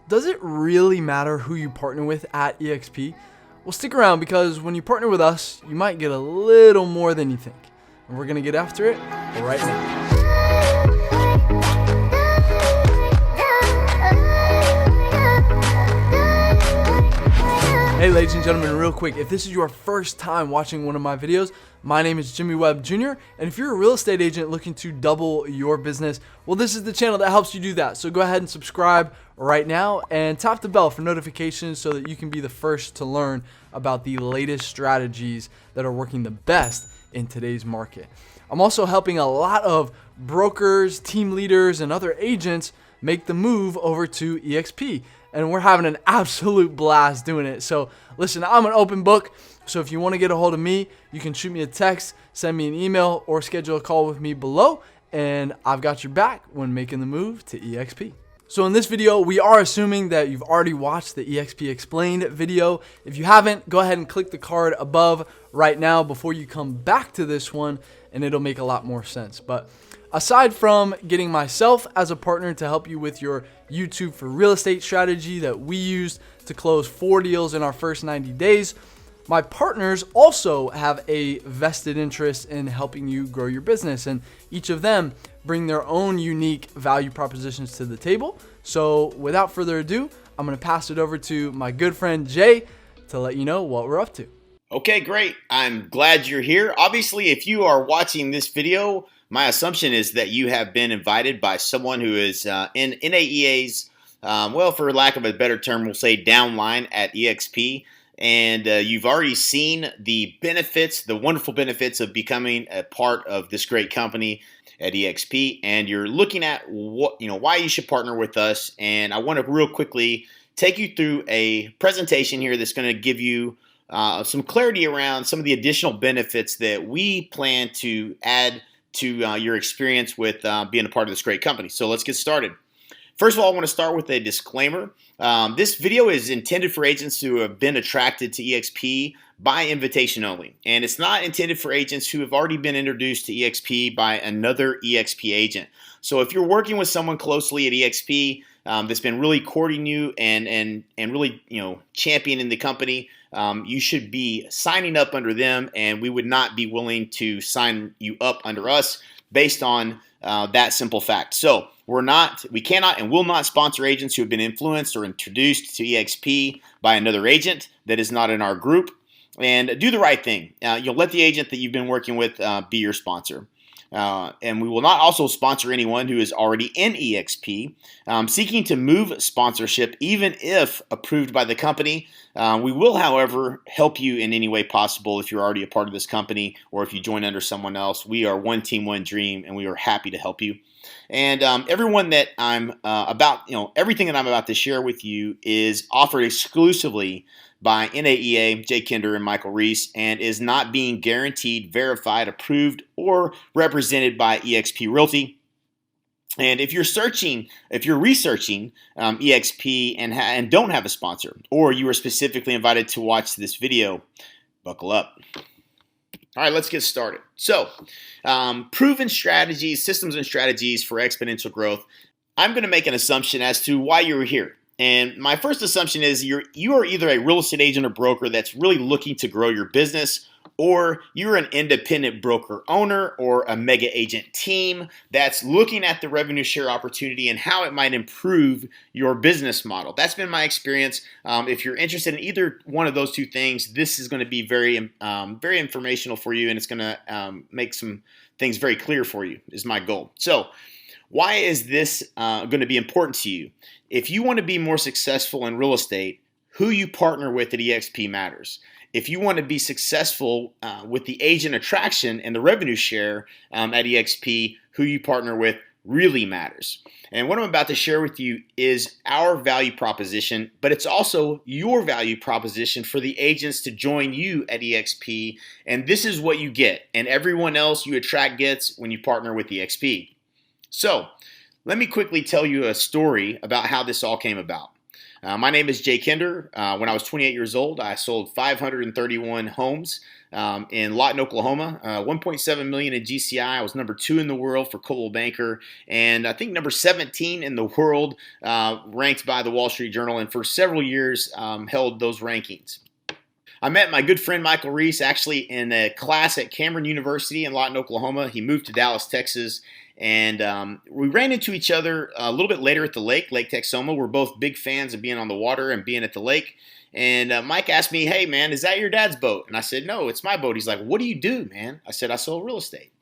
does it really matter who you partner with at eXp? Well, stick around because when you partner with us, you might get a little more than you think. And we're going to get after it right now. Hey ladies and gentlemen, real quick, if this is your first time watching one of my videos, my name is Jimmy Webb Jr. And if you're a real estate agent looking to double your business, well, this is the channel that helps you do that. So go ahead and subscribe right now and tap the bell for notifications so that you can be the first to learn about the latest strategies that are working the best in today's market. I'm also helping a lot of brokers, team leaders, and other agents make the move over to eXp. And we're having an absolute blast doing it. So listen, I'm an open book. So if you want to get a hold of me, you can shoot me a text, send me an email, or schedule a call with me below. And I've got your back when making the move to eXp. So in this video, we are assuming that you've already watched the eXp Explained video. If you haven't, go ahead and click the card above right now before you come back to this one, and it'll make a lot more sense. But aside from getting myself as a partner to help you with your YouTube for real estate strategy that we used to close 4 deals in our first 90 days, my partners also have a vested interest in helping you grow your business, and each of them bring their own unique value propositions to the table. So without further ado, I'm going to pass it over to my good friend Jay to let you know what we're up to. Okay, great. I'm glad you're here. Obviously, if you are watching this video, my assumption is that you have been invited by someone who is in NAEA's, well, for lack of a better term, we'll say downline at eXp. And you've already seen the benefits, the wonderful benefits of becoming a part of this great company at eXp. And you're looking at why you should partner with us. And I want to real quickly take you through a presentation here that's going to give you some clarity around some of the additional benefits that we plan to add to your experience with being a part of this great company. So let's get started. First of all, I want to start with a disclaimer. This video is intended for agents who have been attracted to eXp by invitation only. And it's not intended for agents who have already been introduced to eXp by another eXp agent. So if you're working with someone closely at eXp that's been really courting you and really championing the company, you should be signing up under them, and we would not be willing to sign you up under us based on that simple fact. So we cannot and will not sponsor agents who have been influenced or introduced to eXp by another agent that is not in our group. And do the right thing. You'll let the agent that you've been working with be your sponsor. And we will not also sponsor anyone who is already in eXp. Seeking to move sponsorship, even if approved by the company. We will, however, help you in any way possible if you're already a part of this company or if you join under someone else. We are one team, one dream, and we are happy to help you. And everyone that I'm everything that I'm about to share with you is offered exclusively by NAEA, Jay Kinder, and Michael Reese, and is not being guaranteed, verified, approved, or represented by eXp Realty. And if you're researching eXp and don't have a sponsor, or you are specifically invited to watch this video, buckle up. All right, let's get started. So, proven strategies, systems and strategies for exponential growth. I'm going to make an assumption as to why you're here. And my first assumption is you are either a real estate agent or broker that's really looking to grow your business, or you're an independent broker owner or a mega agent team that's looking at the revenue share opportunity and how it might improve your business model. That's been my experience. If you're interested in either one of those two things, this is going to be very informational for you, and it's going to make some things very clear for you is my goal. So why is this going to be important to you? If you want to be more successful in real estate, who you partner with at eXp matters. If you want to be successful with the agent attraction and the revenue share at eXp, who you partner with really matters. And what I'm about to share with you is our value proposition, but it's also your value proposition for the agents to join you at eXp. And this is what you get, and everyone else you attract gets when you partner with eXp. So let me quickly tell you a story about how this all came about. My name is Jay Kinder. When I was 28 years old, I sold 531 homes in Lawton, Oklahoma. 1.7 million in GCI. I was number 2 in the world for Coldwell Banker, and I think number 17 in the world, ranked by the Wall Street Journal, and for several years held those rankings. I met my good friend Michael Reese actually in a class at Cameron University in Lawton, Oklahoma. He moved to Dallas, Texas, and we ran into each other a little bit later at the lake, Lake Texoma. We're both big fans of being on the water and being at the lake. And Mike asked me, "Hey, man, is that your dad's boat?" And I said, "No, it's my boat." He's like, "What do you do, man?" I said, "I sell real estate."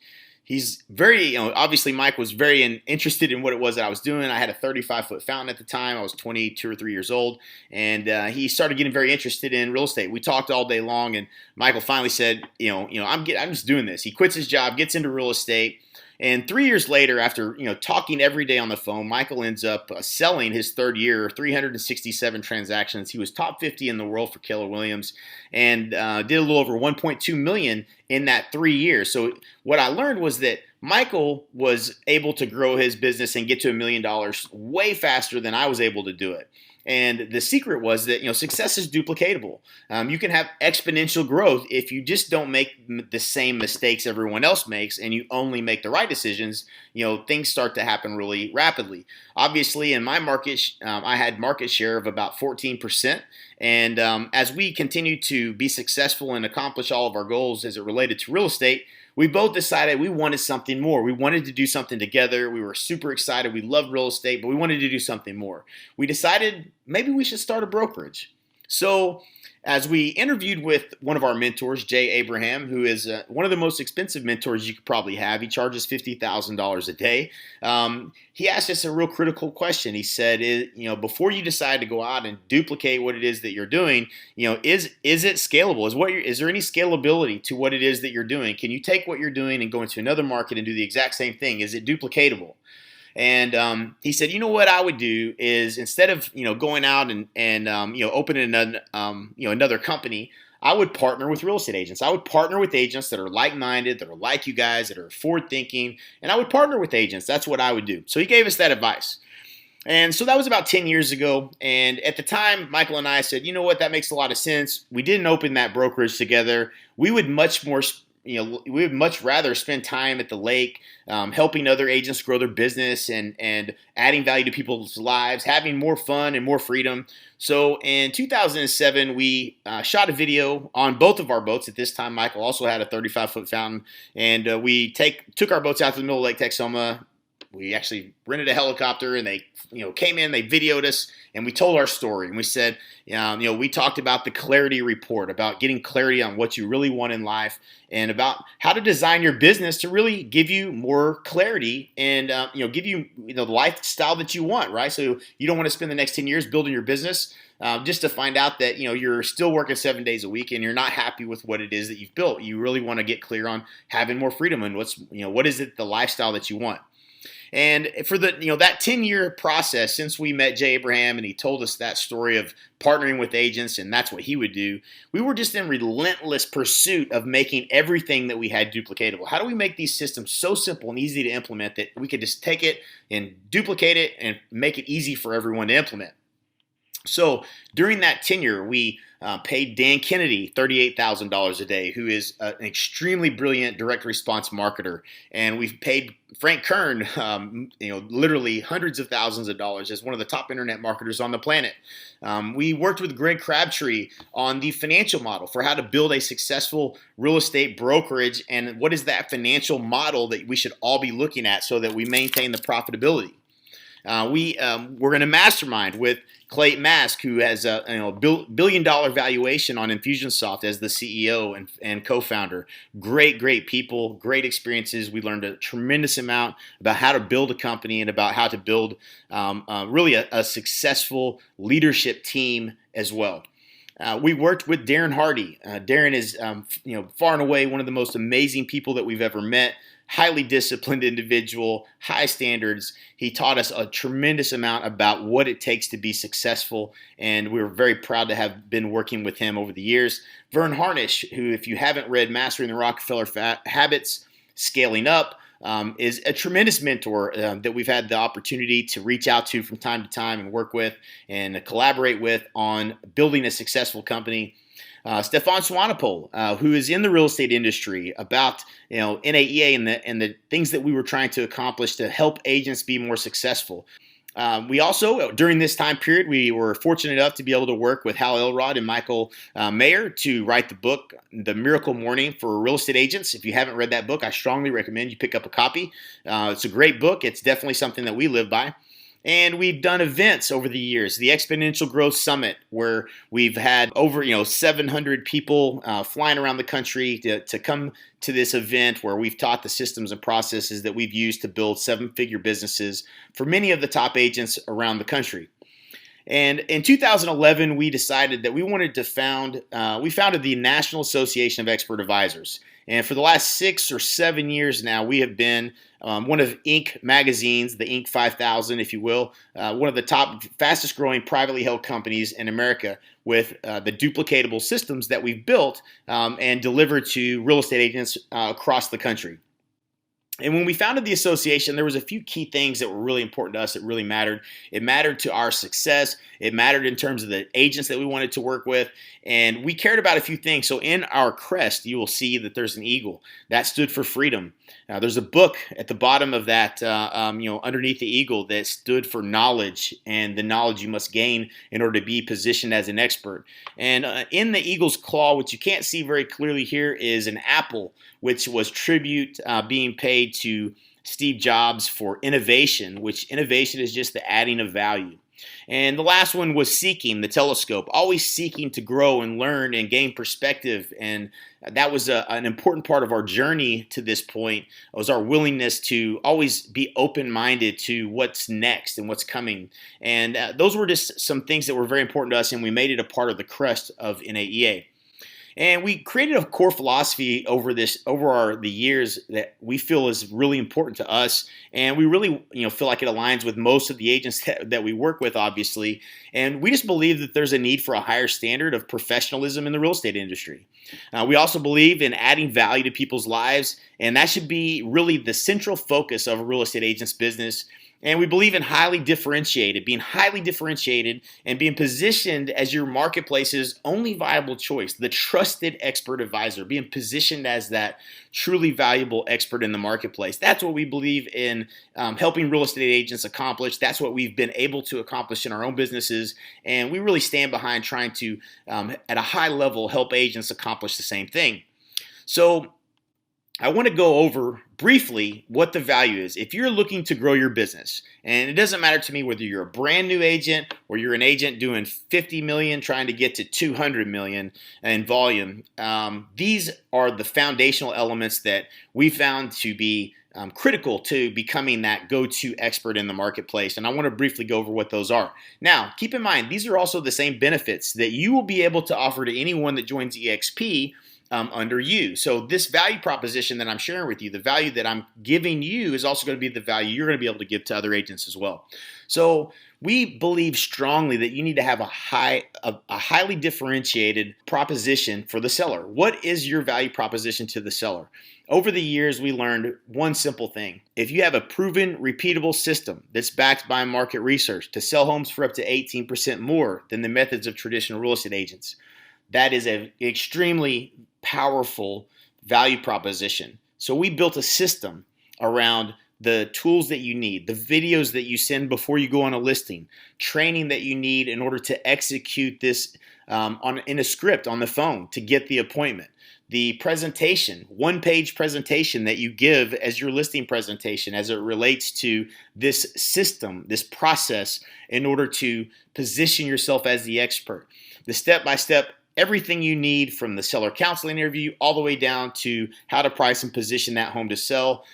He's very, obviously Mike was very interested in what it was that I was doing. I had a 35-foot fountain at the time. I was 22 or 3 years old, and he started getting very interested in real estate. We talked all day long, and Michael finally said, I'm just doing this. He quits his job, gets into real estate. And 3 years later, after talking every day on the phone, Michael ends up selling his third year, 367 transactions. He was top 50 in the world for Keller Williams, and did a little over 1.2 million in that 3 years. So what I learned was that Michael was able to grow his business and get to $1 million way faster than I was able to do it. And the secret was that success is duplicatable. You can have exponential growth if you just don't make the same mistakes everyone else makes, and you only make the right decisions. Things start to happen really rapidly. Obviously, in my market, I had market share of about 14%. And as we continue to be successful and accomplish all of our goals as it related to real estate, we both decided we wanted something more. We wanted to do something together. We were super excited. We loved real estate, but we wanted to do something more. We decided maybe we should start a brokerage. So as we interviewed with one of our mentors, Jay Abraham, who is one of the most expensive mentors you could probably have. He charges $50,000 a day. He asked us a real critical question. He said, before you decide to go out and duplicate what it is that you're doing, is it scalable? Is there any scalability to what it is that you're doing? Can you take what you're doing and go into another market and do the exact same thing? Is it duplicatable? And he said, what I would do is instead of going out and opening another company, I would partner with real estate agents. I would partner with agents that are like-minded, that are like you guys, that are forward-thinking, and I would partner with agents. That's what I would do. So he gave us that advice. And so that was about 10 years ago. And at the time, Michael and I said, that makes a lot of sense. We didn't open that brokerage together. We would much rather spend time at the lake, helping other agents grow their business and adding value to people's lives, having more fun and more freedom. So in 2007, we shot a video on both of our boats. At this time, Michael also had a 35-foot fountain, and we took our boats out to the middle of Lake Texoma. We actually rented a helicopter, and they came in, they videoed us, and we told our story. And we said, we talked about the clarity report, about getting clarity on what you really want in life, and about how to design your business to really give you more clarity and give you the lifestyle that you want, right? So you don't want to spend the next 10 years building your business just to find out that you're still working 7 days a week and you're not happy with what it is that you've built. You really want to get clear on having more freedom and what is it, the lifestyle that you want. And for that 10-year process since we met Jay Abraham and he told us that story of partnering with agents and that's what he would do, we were just in relentless pursuit of making everything that we had duplicatable. How do we make these systems so simple and easy to implement that we could just take it and duplicate it and make it easy for everyone to implement? So during that tenure, we paid Dan Kennedy $38,000 a day, who is an extremely brilliant direct response marketer. And we've paid Frank Kern, literally hundreds of thousands of dollars as one of the top internet marketers on the planet. We worked with Greg Crabtree on the financial model for how to build a successful real estate brokerage and what is that financial model that we should all be looking at so that we maintain the profitability. We're in a mastermind with Clayton Mask, who has a billion-dollar valuation on Infusionsoft as the CEO and co-founder. Great people, great experiences. We learned a tremendous amount about how to build a company and about how to build really a successful leadership team as well. We worked with Darren Hardy. Darren is far and away one of the most amazing people that we've ever met. Highly disciplined individual, high standards. He taught us a tremendous amount about what it takes to be successful, and we were very proud to have been working with him over the years. Vern Harnish, who, if you haven't read Mastering the Rockefeller Habits, Scaling Up, is a tremendous mentor that we've had the opportunity to reach out to from time to time and work with and collaborate with on building a successful company. Stefan Swanepoel, who is in the real estate industry, about NAEA and the things that we were trying to accomplish to help agents be more successful. We also, during this time period, we were fortunate enough to be able to work with Hal Elrod and Michael Mayer to write the book, The Miracle Morning for Real Estate Agents. If you haven't read that book, I strongly recommend you pick up a copy. It's a great book. It's definitely something that we live by. And we've done events over the years, the Exponential Growth Summit, where we've had over 700 people flying around the country to come to this event, where we've taught the systems and processes that we've used to build seven-figure businesses for many of the top agents around the country. And in 2011, we decided that we wanted to we founded the National Association of Expert Advisors. And for the last 6 or 7 years now, we have been one of Inc. magazine's, the Inc. 5000, if you will, one of the top, fastest growing privately held companies in America with the duplicatable systems that we've built and delivered to real estate agents across the country. And when we founded the association, there was a few key things that were really important to us that really mattered. It mattered to our success. It mattered in terms of the agents that we wanted to work with. And we cared about a few things. So in our crest, you will see that there's an eagle. That stood for freedom. There's a book at the bottom of that, underneath the eagle, that stood for knowledge and the knowledge you must gain in order to be positioned as an expert. And in the eagle's claw, which you can't see very clearly here, is an apple, which was tribute being paid to Steve Jobs for innovation, which innovation is just the adding of value. And the last one was seeking, the telescope, always seeking to grow and learn and gain perspective. And that was an important part of our journey to this point, was our willingness to always be open-minded to what's next and what's coming. And those were just some things that were very important to us, and we made it a part of the crest of NAEA. And we created a core philosophy over the years that we feel is really important to us, and we really feel like it aligns with most of the agents that we work with, obviously. And we just believe that there's a need for a higher standard of professionalism in the real estate industry. We also believe in adding value to people's lives, and that should be really the central focus of a real estate agent's business. And we believe in being highly differentiated and being positioned as your marketplace's only viable choice, the trusted expert advisor, being positioned as that truly valuable expert in the marketplace. That's what we believe in helping real estate agents accomplish. That's what we've been able to accomplish in our own businesses. And we really stand behind trying to, at a high level, help agents accomplish the same thing. So I want to go over briefly what the value is. If you're looking to grow your business, and it doesn't matter to me whether you're a brand new agent or you're an agent doing 50 million trying to get to 200 million in volume, these are the foundational elements that we found to be critical to becoming that go-to expert in the marketplace. And I want to briefly go over what those are. Now, keep in mind, these are also the same benefits that you will be able to offer to anyone that joins eXp under you. So this value proposition that I'm sharing with you, the value that I'm giving you, is also going to be the value you're going to be able to give to other agents as well. So we believe strongly that you need to have a highly differentiated proposition for the seller. What is your value proposition to the seller? Over the years, we learned one simple thing. If you have a proven, repeatable system that's backed by market research to sell homes for up to 18% more than the methods of traditional real estate agents, that is an extremely powerful value proposition. So we built a system around the tools that you need, the videos that you send before you go on a listing, training that you need in order to execute this in a script on the phone to get the appointment, the presentation, one-page presentation that you give as your listing presentation as it relates to this system, this process, in order to position yourself as the expert, the step-by-step, everything you need from the seller counseling interview all the way down to how to price and position that home to sell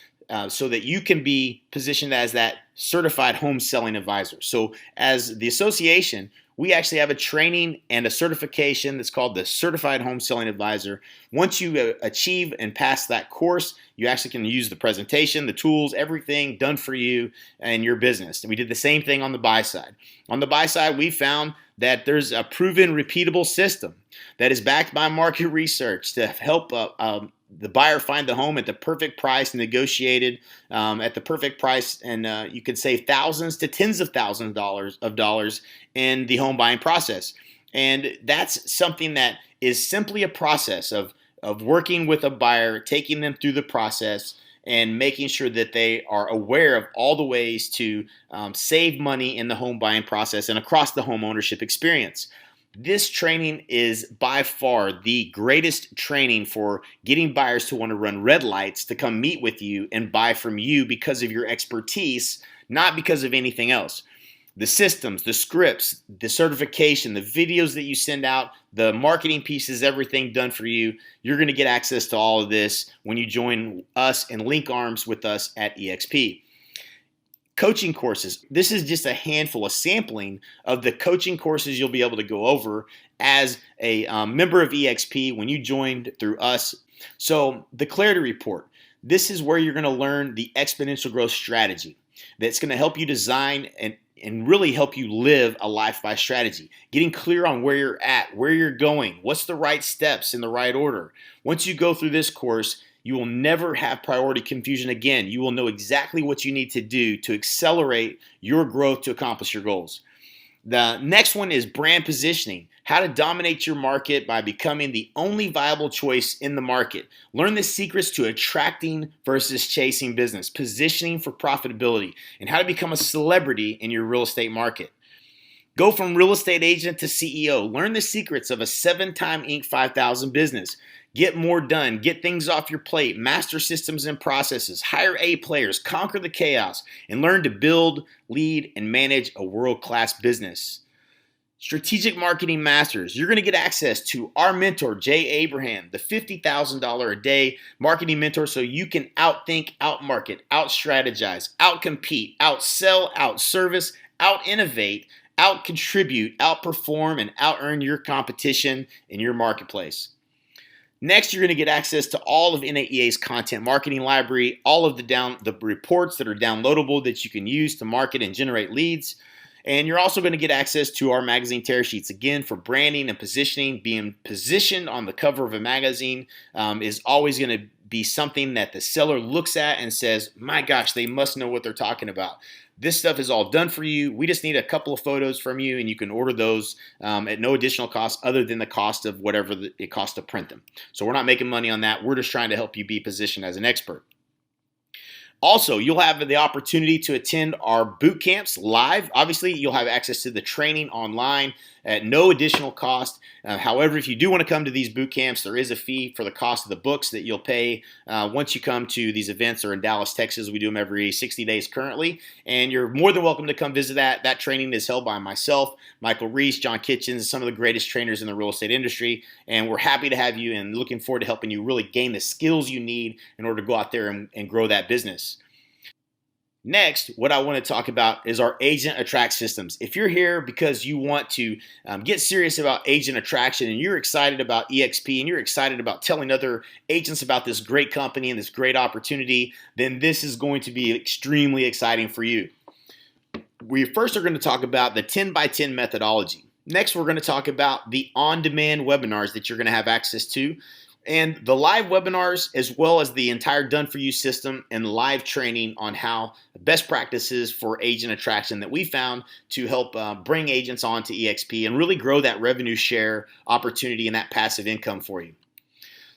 so that you can be positioned as that certified home selling advisor. So as the association, we actually have a training and a certification that's called the Certified Home Selling Advisor. Once you achieve and pass that course, you actually can use the presentation, the tools, everything done for you and your business. And we did the same thing on the buy side. On the buy side, we found that there's a proven, repeatable system that is backed by market research to help the buyer find the home at the perfect price, negotiated at the perfect price, and you could save thousands to tens of thousands of dollars in the home buying process. And that's something that is simply a process of working with a buyer, taking them through the process, and making sure that they are aware of all the ways to save money in the home buying process and across the home ownership experience. This training is by far the greatest training for getting buyers to want to run red lights to come meet with you and buy from you because of your expertise, not because of anything else. The systems, the scripts, the certification, the videos that you send out, the marketing pieces, everything done for you. You're going to get access to all of this when you join us and link arms with us at eXp. Coaching courses. This is just a handful, a sampling of the coaching courses you'll be able to go over as a member of eXp when you joined through us. So the Clarity Report. This is where you're going to learn the exponential growth strategy that's going to help you design and really help you live a life by strategy. Getting clear on where you're at, where you're going, what's the right steps in the right order. Once you go through this course, you will never have priority confusion again. You will know exactly what you need to do to accelerate your growth to accomplish your goals. The next one is brand positioning, how to dominate your market by becoming the only viable choice in the market. Learn the secrets to attracting versus chasing business, positioning for profitability, and how to become a celebrity in your real estate market. Go from real estate agent to CEO. Learn the secrets of a 7-time Inc. 5000 business. Get more done. Get things off your plate. Master systems and processes. Hire A players. Conquer the chaos. And learn to build, lead, and manage a world-class business. Strategic Marketing Masters. You're going to get access to our mentor, Jay Abraham, the $50,000 a day marketing mentor, so you can outthink, outmarket, outstrategize, outcompete, outsell, outservice, out-innovate, out-contribute, outperform, and out-earn your competition in your marketplace. Next, you're going to get access to all of NAEA's content marketing library, all of the reports that are downloadable that you can use to market and generate leads. And you're also going to get access to our magazine tear sheets. Again, for branding and positioning, being positioned on the cover of a magazine is always going to be something that the seller looks at and says, my gosh, they must know what they're talking about. This stuff is all done for you. We just need a couple of photos from you, and you can order those at no additional cost other than the cost of whatever it costs to print them. So we're not making money on that. We're just trying to help you be positioned as an expert. Also, you'll have the opportunity to attend our boot camps live. Obviously, you'll have access to the training online at no additional cost. However, if you do want to come to these boot camps, there is a fee for the cost of the books that you'll pay once you come to these events. Or in Dallas, Texas, we do them every 60 days currently. And you're more than welcome to come visit that. That training is held by myself, Michael Reese, John Kitchens, some of the greatest trainers in the real estate industry. And we're happy to have you and looking forward to helping you really gain the skills you need in order to go out there and grow that business. Next, what I want to talk about is our agent attract systems. If you're here because you want to get serious about agent attraction and you're excited about eXp and you're excited about telling other agents about this great company and this great opportunity, then this is going to be extremely exciting for you. We first are going to talk about the 10 by 10 methodology. Next, we're going to talk about the on-demand webinars that you're going to have access to, and the live webinars, as well as the entire done-for-you system and live training on how best practices for agent attraction that we found to help bring agents on to eXp and really grow that revenue share opportunity and that passive income for you.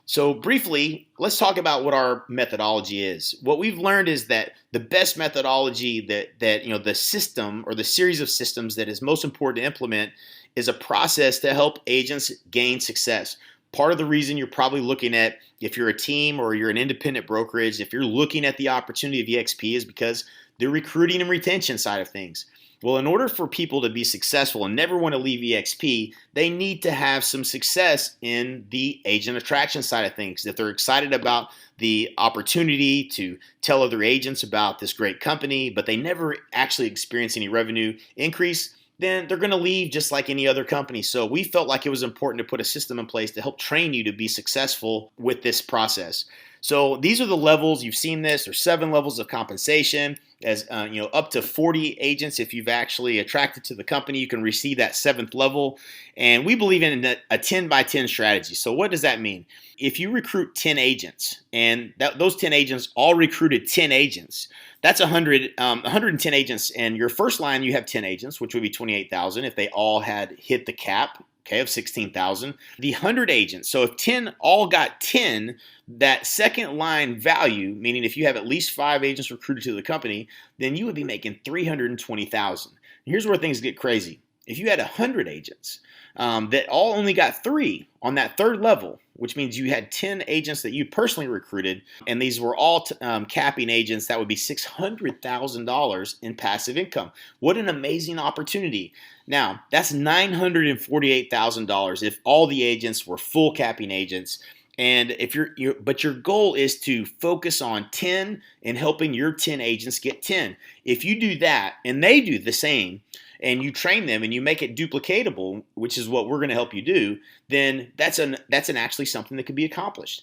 So briefly, let's talk about what our methodology is. What we've learned is that the best methodology that the system or the series of systems that is most important to implement is a process to help agents gain success. Part of the reason you're probably looking at, if you're a team or you're an independent brokerage, if you're looking at the opportunity of eXp is because the recruiting and retention side of things. Well, in order for people to be successful and never want to leave eXp, they need to have some success in the agent attraction side of things. If they're excited about the opportunity to tell other agents about this great company, but they never actually experience any revenue increase, then they're going to leave just like any other company. So we felt like it was important to put a system in place to help train you to be successful with this process. So these are the levels. You've seen this. There's 7 levels of compensation. as up to 40 agents. If you've actually attracted to the company, you can receive that 7th level. And we believe in a 10 by 10 strategy. So what does that mean? If you recruit 10 agents and those 10 agents all recruited 10 agents, that's 110 agents. And your first line, you have 10 agents, which would be 28,000 if they all had hit the cap, okay, of 16,000. The 100 agents, so if 10 all got 10, that second line value, meaning if you have at least 5 agents recruited to the company, then you would be making 320,000. Here's where things get crazy. If you had 100 agents that all only got 3 on that 3rd level, which means you had 10 agents that you personally recruited, and these were all capping agents, that would be $600,000 in passive income. What an amazing opportunity. Now, that's $948,000 if all the agents were full capping agents. And if but your goal is to focus on 10 and helping your 10 agents get 10. If you do that and they do the same, and you train them and you make it duplicatable, which is what we're going to help you do, then that's actually something that could be accomplished.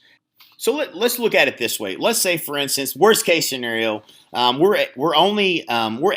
So let's look at it this way. Let's say, for instance, worst case scenario, we're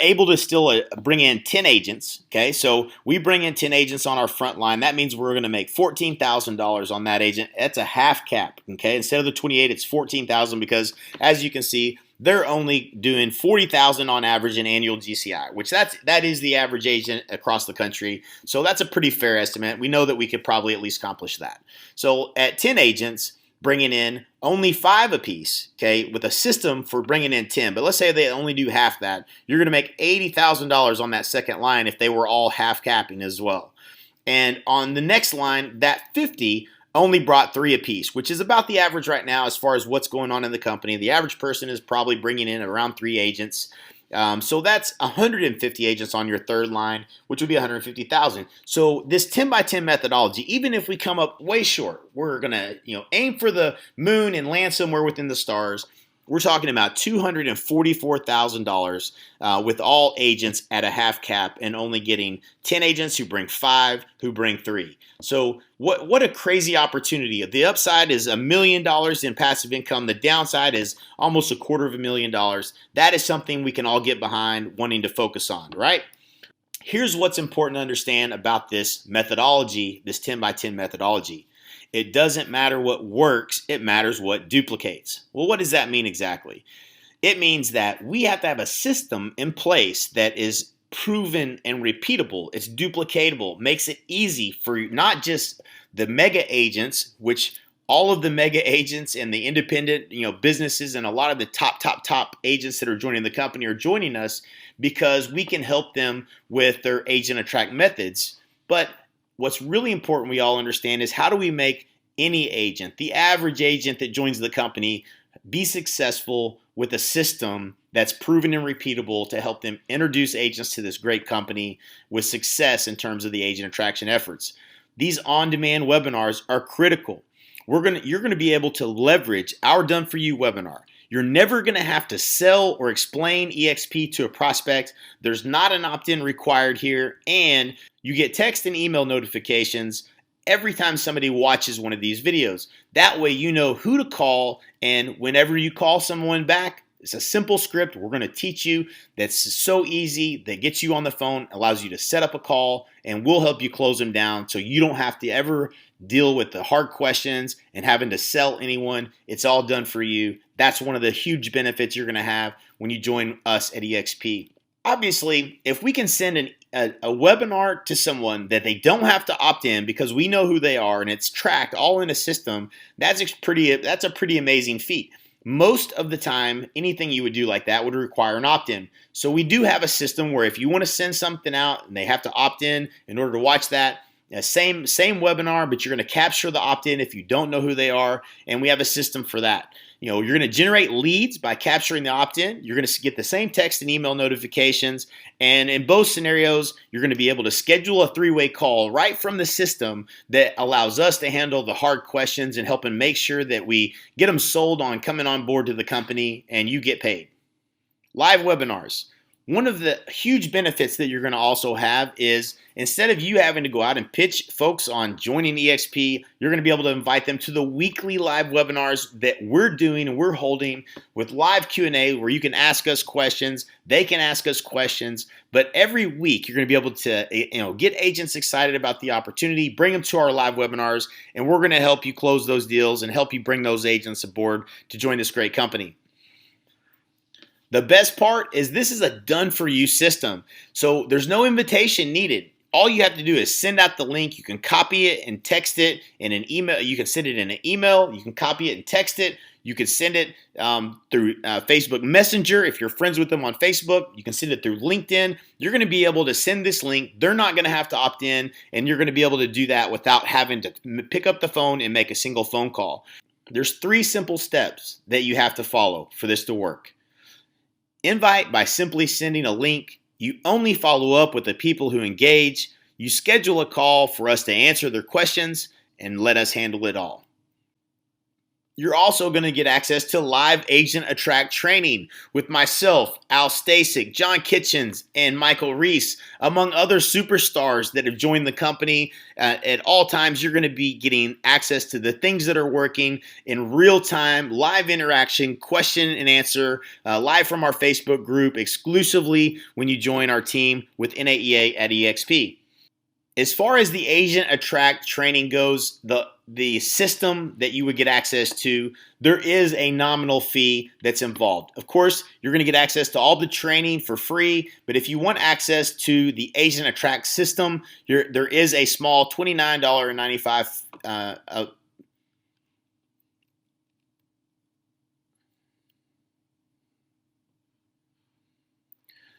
able to still bring in 10 agents. Okay, so we bring in 10 agents on our front line. That means we're going to make $14,000 on that agent. That's a half cap. Okay, instead of the 28, it's 14,000 because, as you can see, they're only doing 40,000 on average in annual GCI, which that is the average agent across the country. So that's a pretty fair estimate. We know that we could probably at least accomplish that. So at 10 agents, bringing in only 5 apiece, okay, with a system for bringing in 10. But let's say they only do half that. You're going to make $80,000 on that second line if they were all half capping as well. And on the next line, that 50 only brought 3 apiece, which is about the average right now as far as what's going on in the company. The average person is probably bringing in around 3 agents. So that's 150 agents on your 3rd line, which would be 150,000. So this 10 by 10 methodology, even if we come up way short, we're going to aim for the moon and land somewhere within the stars. We're talking about $244,000 with all agents at a half cap and only getting 10 agents who bring 5, who bring 3. So what a crazy opportunity. The upside is $1 million in passive income. The downside is almost $250,000. That is something we can all get behind wanting to focus on, right? Here's what's important to understand about this methodology, this 10 by 10 methodology. It doesn't matter what works, it matters what duplicates. Well, what does that mean exactly? It means that we have to have a system in place that is proven and repeatable. It's duplicatable, makes it easy for not just the mega agents, which all of the mega agents and the independent businesses and a lot of the top agents that are joining the company are joining us because we can help them with their agent attract methods. But what's really important we all understand is how do we make any agent, the average agent that joins the company, be successful with a system that's proven and repeatable to help them introduce agents to this great company with success in terms of the agent attraction efforts. These on-demand webinars are critical. You're going to be able to leverage our Done For You webinar. You're never going to have to sell or explain eXp to a prospect. There's not an opt-in required here, and you get text and email notifications every time somebody watches one of these videos. That way you know who to call, and whenever you call someone back, it's a simple script we're going to teach you that's so easy that gets you on the phone, allows you to set up a call, and we'll help you close them down so you don't have to ever deal with the hard questions and having to sell anyone. It's all done for you. That's one of the huge benefits you're going to have when you join us at eXp. Obviously, if we can send a webinar to someone that they don't have to opt in because we know who they are and it's tracked all in a system, that's a pretty amazing feat. Most of the time, anything you would do like that would require an opt-in. So we do have a system where if you want to send something out and they have to opt in order to watch that, same webinar, but you're going to capture the opt-in if you don't know who they are, and we have a system for that. You're going to generate leads by capturing the opt-in. You're going to get the same text and email notifications, and in both scenarios, you're going to be able to schedule a 3-way call right from the system that allows us to handle the hard questions and helping make sure that we get them sold on coming on board to the company and you get paid. Live webinars. One of the huge benefits that you're going to also have is instead of you having to go out and pitch folks on joining eXp, you're going to be able to invite them to the weekly live webinars that we're doing and we're holding with live Q&A where you can ask us questions, they can ask us questions, but every week you're going to be able to get agents excited about the opportunity, bring them to our live webinars, and we're going to help you close those deals and help you bring those agents aboard to join this great company. The best part is this is a done-for-you system, so there's no invitation needed. All you have to do is send out the link. You can copy it and text it in an email. You can send it in an email. You can copy it and text it. You can send it through Facebook Messenger if you're friends with them on Facebook. You can send it through LinkedIn. You're going to be able to send this link. They're not going to have to opt in, and you're going to be able to do that without having to pick up the phone and make a single phone call. There's 3 simple steps that you have to follow for this to work. Invite by simply sending a link. You only follow up with the people who engage. You schedule a call for us to answer their questions and let us handle it all. You're also going to get access to live Agent Attract training with myself, Al Stasic, John Kitchens, and Michael Reese, among other superstars that have joined the company. At all times, you're going to be getting access to the things that are working in real time, live interaction, question and answer, live from our Facebook group exclusively when you join our team with NAEA at eXp. As far as the Agent Attract training goes, the system that you would get access to, there is a nominal fee that's involved. Of course, you're going to get access to all the training for free, but if you want access to the Agent Attract system, there is a small $29.95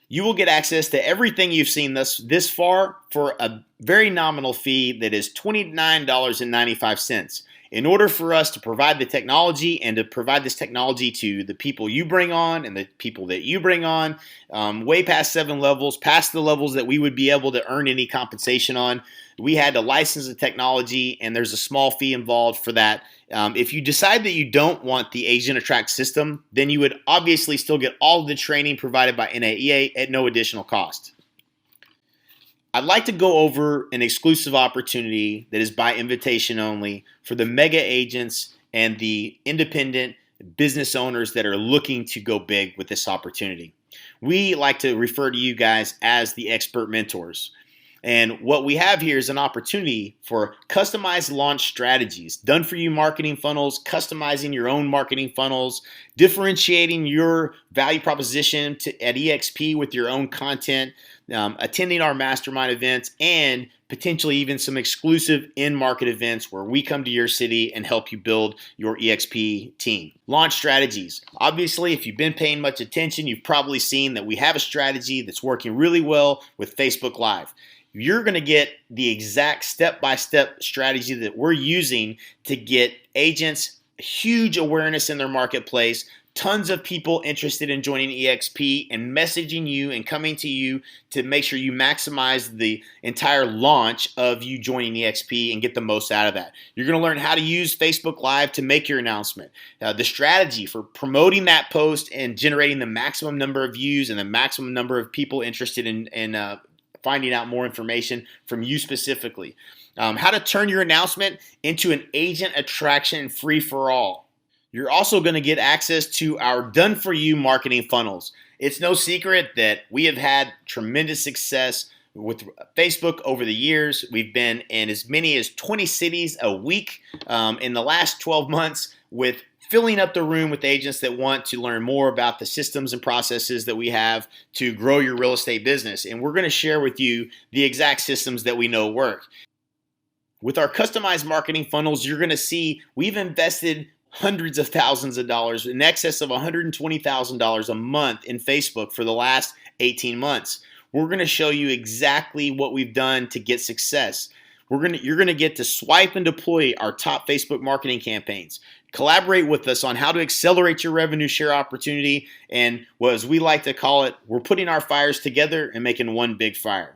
you will get access to everything you've seen this far for a very nominal fee that is $29.95. In order for us to provide the technology and to provide this technology to the people you bring on and the people that you bring on, way past 7 levels, past the levels that we would be able to earn any compensation on, we had to license the technology, and there's a small fee involved for that. If you decide that you don't want the Agent Attract system, then you would obviously still get all of the training provided by NAEA at no additional cost. I'd like to go over an exclusive opportunity that is by invitation only for the mega agents and the independent business owners that are looking to go big with this opportunity. We like to refer to you guys as the expert mentors. And what we have here is an opportunity for customized launch strategies, done for you marketing funnels, customizing your own marketing funnels, differentiating your value proposition at eXp with your own content, attending our mastermind events, and potentially even some exclusive in-market events where we come to your city and help you build your eXp team. Launch strategies. Obviously, if you've been paying much attention, you've probably seen that we have a strategy that's working really well with Facebook Live. You're going to get the exact step-by-step strategy that we're using to get agents huge awareness in their marketplace, tons of people interested in joining eXp and messaging you and coming to you to make sure you maximize the entire launch of you joining eXp and get the most out of that. You're going to learn how to use Facebook Live to make your announcement, the strategy for promoting that post and generating the maximum number of views and the maximum number of people interested in finding out more information from you specifically. How to turn your announcement into an agent attraction free-for-all. You're also going to get access to our done-for-you marketing funnels. It's no secret that we have had tremendous success with Facebook over the years. We've been in as many as 20 cities a week in the last 12 months with filling up the room with agents that want to learn more about the systems and processes that we have to grow your real estate business. And we're going to share with you the exact systems that we know work. With our customized marketing funnels, you're going to see we've invested hundreds of thousands of dollars, in excess of $120,000 a month in Facebook for the last 18 months. We're going to show you exactly what we've done to get success. You're going to get to swipe and deploy our top Facebook marketing campaigns. Collaborate with us on how to accelerate your revenue share opportunity, and as we like to call it, we're putting our fires together and making one big fire.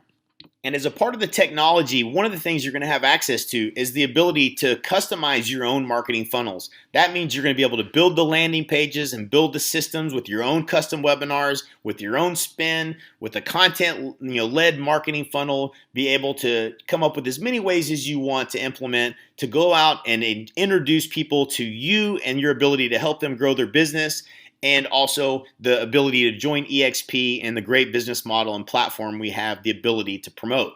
And as a part of the technology, one of the things you're going to have access to is the ability to customize your own marketing funnels. That means you're going to be able to build the landing pages and build the systems with your own custom webinars, with your own spin, with a content-led marketing funnel, be able to come up with as many ways as you want to implement to go out and introduce people to you and your ability to help them grow their business, and also the ability to join eXp and the great business model and platform we have the ability to promote.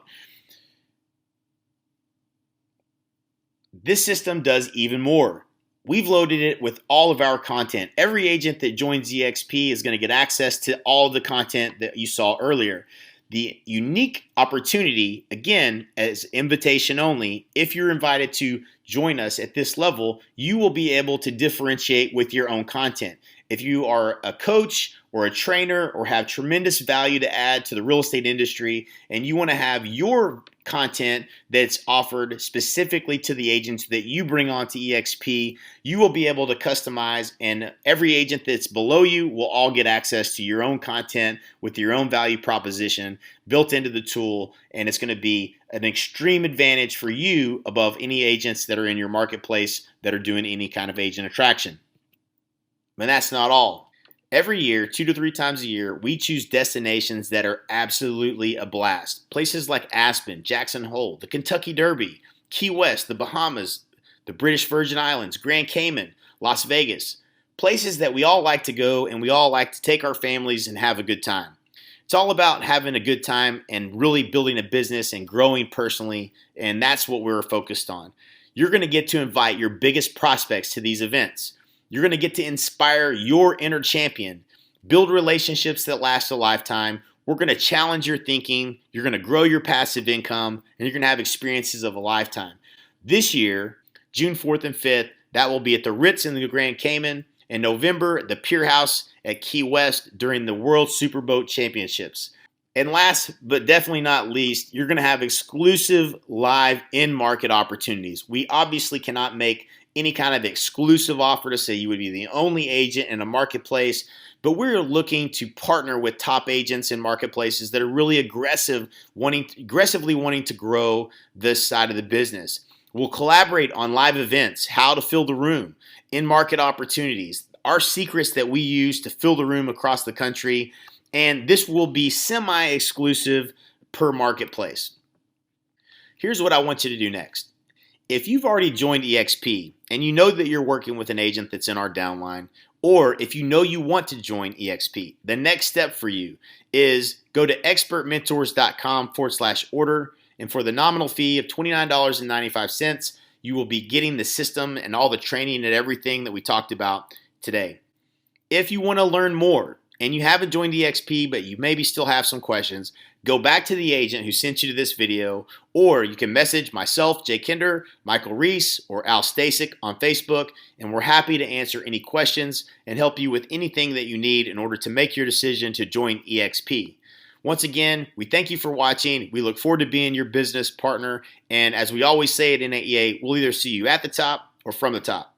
This system does even more. We've loaded it with all of our content. Every agent that joins eXp is going to get access to all of the content that you saw earlier. The unique opportunity, again, as invitation only, if you're invited to join us at this level, you will be able to differentiate with your own content. If you are a coach or a trainer or have tremendous value to add to the real estate industry and you want to have your content that's offered specifically to the agents that you bring on to eXp, you will be able to customize, and every agent that's below you will all get access to your own content with your own value proposition built into the tool, and it's going to be an extreme advantage for you above any agents that are in your marketplace that are doing any kind of agent attraction. But that's not all. Every year, 2 to 3 times a year, we choose destinations that are absolutely a blast. Places like Aspen, Jackson Hole, the Kentucky Derby, Key West, the Bahamas, the British Virgin Islands, Grand Cayman, Las Vegas. Places that we all like to go and we all like to take our families and have a good time. It's all about having a good time and really building a business and growing personally, and that's what we're focused on. You're going to get to invite your biggest prospects to these events. You're going to get to inspire your inner champion, build relationships that last a lifetime. We're going to challenge your thinking. You're going to grow your passive income, and you're going to have experiences of a lifetime. This year, June 4th and 5th, that will be at the Ritz in the Grand Cayman. In November, the Pier House at Key West during the World Superboat Championships. And last but definitely not least, you're going to have exclusive live in-market opportunities. We obviously cannot make any kind of exclusive offer to say you would be the only agent in a marketplace, but we're looking to partner with top agents in marketplaces that are really aggressively wanting to grow this side of the business. We'll collaborate on live events, how to fill the room, in-market opportunities, our secrets that we use to fill the room across the country, and this will be semi-exclusive per marketplace. Here's what I want you to do next. If you've already joined eXp and you know that you're working with an agent that's in our downline, or if you know you want to join eXp, the next step for you is go to expertmentors.com/order, and for the nominal fee of $29.95, you will be getting the system and all the training and everything that we talked about today. If you want to learn more and you haven't joined eXp but you maybe still have some questions, go back to the agent who sent you to this video, or you can message myself, Jay Kinder, Michael Reese, or Al Stasic on Facebook, and we're happy to answer any questions and help you with anything that you need in order to make your decision to join eXp. Once again, we thank you for watching. We look forward to being your business partner, and as we always say at NAEA, we'll either see you at the top or from the top.